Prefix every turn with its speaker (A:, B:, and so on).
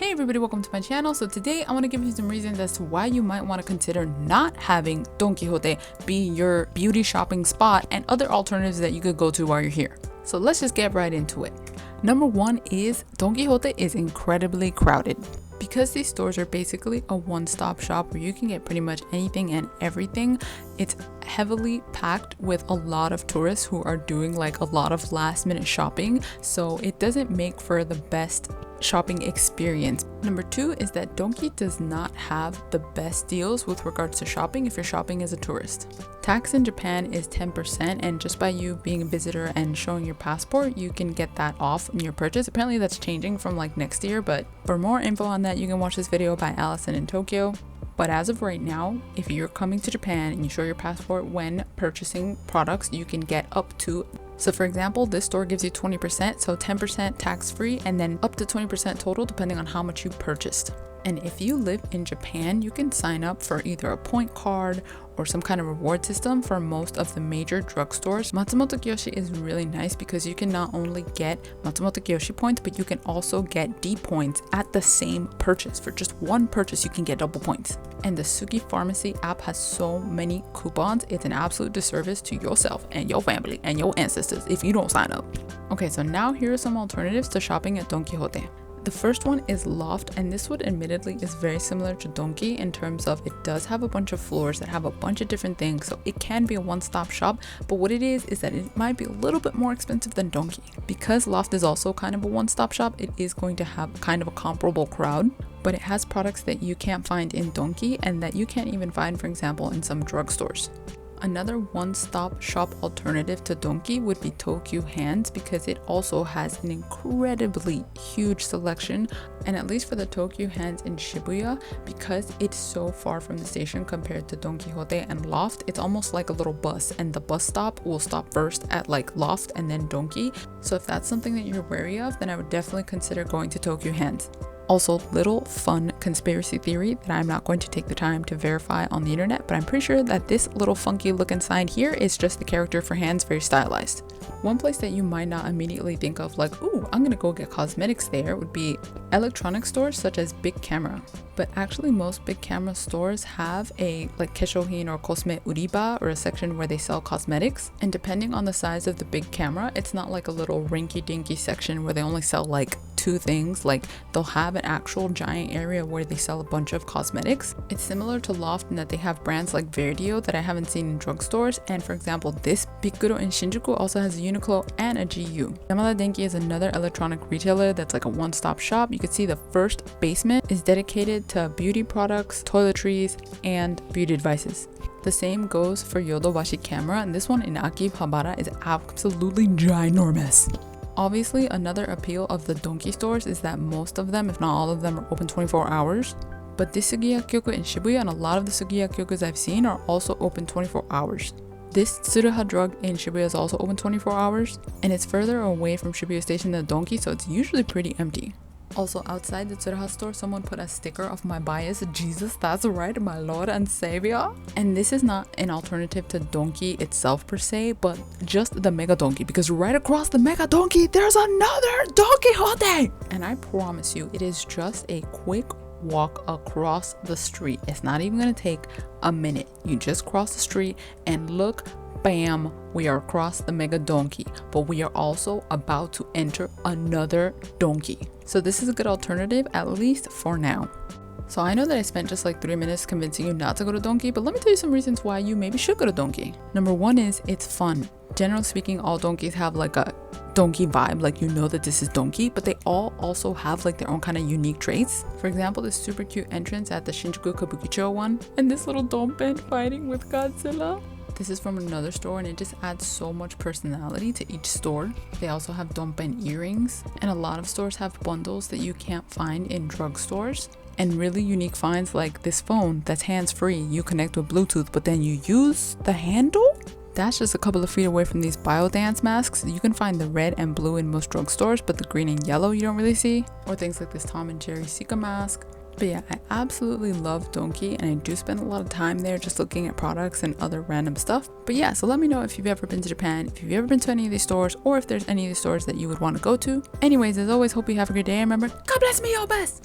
A: Hey everybody, welcome to my channel. So today I want to give you some reasons as to why you might want to consider not having Don Quijote be your beauty shopping spot and other alternatives that you could go to while you're here. So let's just get right into it. Number one is Don Quijote is incredibly crowded. Because these stores are basically a one-stop shop where you can get pretty much anything and everything, it's heavily packed with a lot of tourists who are doing like a lot of last-minute shopping, so it doesn't make for the best shopping experience. Number two is that Donki does not have the best deals with regards to shopping if you're shopping as a tourist. Tax in Japan is 10%, and just by you being a visitor and showing your passport, you can get that off in your purchase. Apparently that's changing from like next year, but for more info on that, you can watch this video by Allison in Tokyo. But as of right now, if you're coming to Japan and you show your passport when purchasing products, you can get up to, so for example, this store gives you 20%, so 10% tax-free, and then up to 20% total depending on how much you purchased. And if you live in Japan, you can sign up for either a point card or some kind of reward system for most of the major drugstores. Matsumoto Kiyoshi is really nice because you can not only get Matsumoto Kiyoshi points, but you can also get D points at the same purchase. For just one purchase, you can get double points. And the Sugi Pharmacy app has so many coupons, it's an absolute disservice to yourself and your family and your ancestors if you don't sign up. Okay, so now here are some alternatives to shopping at Don Quijote. The first one is Loft, and this one admittedly is very similar to Donki in terms of it does have a bunch of floors that have a bunch of different things, so it can be a one-stop shop, but what it is that it might be a little bit more expensive than Donki. Because Loft is also kind of a one-stop shop, it is going to have kind of a comparable crowd, but it has products that you can't find in Donki and that you can't even find, for example, in some drugstores. Another one-stop shop alternative to Donki would be Tokyu Hands, because it also has an incredibly huge selection, and at least for the Tokyu Hands in Shibuya, because it's so far from the station compared to Don Quijote and Loft, it's almost like a little bus, and the bus stop will stop first at like Loft and then Donki. So if that's something that you're wary of, then I would definitely consider going to Tokyu Hands. Also, little fun conspiracy theory that I'm not going to take the time to verify on the internet, but I'm pretty sure that this little funky looking sign here is just the character for Hands, very stylized. One place that you might not immediately think of like, ooh, I'm gonna go get cosmetics there, would be electronic stores such as Big Camera. But actually most Big Camera stores have a like keshohin or cosme uriba, or a section where they sell cosmetics. And depending on the size of the Big Camera, it's not like a little rinky-dinky section where they only sell like two things. Like they'll have an actual giant area where they sell a bunch of cosmetics. It's similar to Loft in that they have brands like Verdio that I haven't seen in drugstores, and for example this Bikuro in Shinjuku also has a Uniqlo and a GU. Yamada Denki is another electronic retailer that's like a one-stop shop. You can see the first basement is dedicated to beauty products, toiletries, and beauty devices. The same goes for Yodobashi Camera, and this one in Akihabara is absolutely ginormous. Obviously, another appeal of the Donki stores is that most of them, if not all of them, are open 24 hours. But this Sugiya-kyoku in Shibuya and a lot of the Sugiya-kyokus I've seen are also open 24 hours. This Tsuruha drug in Shibuya is also open 24 hours, and it's further away from Shibuya Station than Donki, so it's usually pretty empty. Also, outside the Tsuruha store, someone put a sticker of my bias, Jesus, that's right, my Lord and Savior. And this is not an alternative to Donki itself per se, but just the Mega Donki, because right across the Mega Donki, there's another Don Quijote! And I promise you, it is just a quick walk across the street. It's not even gonna take a minute. You just cross the street and look, bam, we are across the Mega Donki, but we are also about to enter another Donki. So this is a good alternative, at least for now. So I know that I spent just like 3 minutes convincing you not to go to Donki, but let me tell you some reasons why you maybe should go to Donki. Number one is it's fun. Generally speaking, all Donkis have like a Donki vibe, like you know that this is Donki, but they all also have like their own kind of unique traits. For example, this super cute entrance at the Shinjuku Kabukicho one, and this little Donpen fighting with Godzilla. This is from another store, and it just adds so much personality to each store. They also have Donpen earrings, and a lot of stores have bundles that you can't find in drugstores. And really unique finds like this phone that's hands-free. You connect with Bluetooth, but then you use the handle? That's just a couple of feet away from these biodance masks. You can find the red and blue in most drugstores, but the green and yellow you don't really see. Or things like this Tom and Jerry Sika mask. But yeah, I absolutely love Donki, and I do spend a lot of time there just looking at products and other random stuff. But yeah, so let me know if you've ever been to Japan, if you've ever been to any of these stores, or if there's any of these stores that you would want to go to. Anyways, as always, hope you have a good day. Remember, God bless me, your best!